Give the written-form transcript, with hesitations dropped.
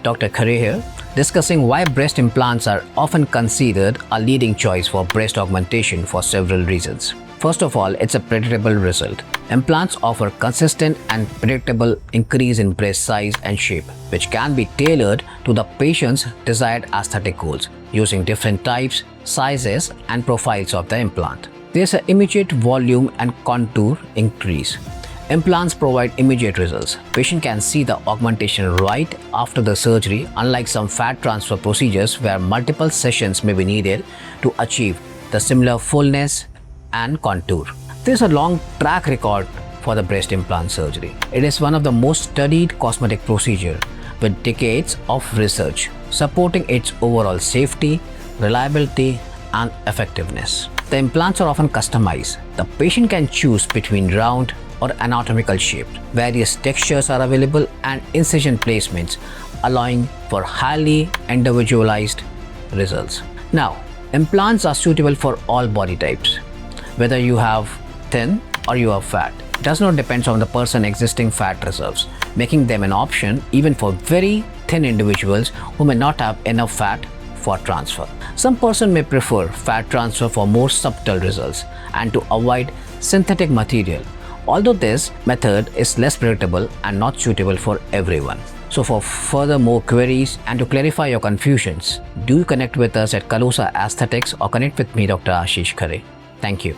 Dr. Khare here, discussing why breast implants are often considered a leading choice for breast augmentation for several reasons. First of all, it's a predictable result. Implants offer consistent and predictable increase in breast size and shape, which can be tailored to the patient's desired aesthetic goals using different types, sizes, and profiles of the implant. There's an immediate volume and contour increase. Implants provide immediate results. Patient can see the augmentation right after the surgery, unlike some fat transfer procedures where multiple sessions may be needed to achieve the similar fullness and contour. There's a long track record for the breast implant surgery. It is one of the most studied cosmetic procedures with decades of research supporting its overall safety, reliability, and effectiveness. The implants are often customized. The patient can choose between round or anatomical shape. Various textures are available and incision placements, allowing for highly individualized results. Now, implants are suitable for all body types. Whether you have thin or you have fat, it does not depend on the person's existing fat reserves, making them an option even for very thin individuals who may not have enough fat for transfer. Some person may prefer fat transfer for more subtle results and to avoid synthetic material. Although this method is less predictable and not suitable for everyone. So for further more queries and to clarify your confusions, do connect with us at Kalosa Aesthetics or connect with me, Dr. Ashish Khare. Thank you.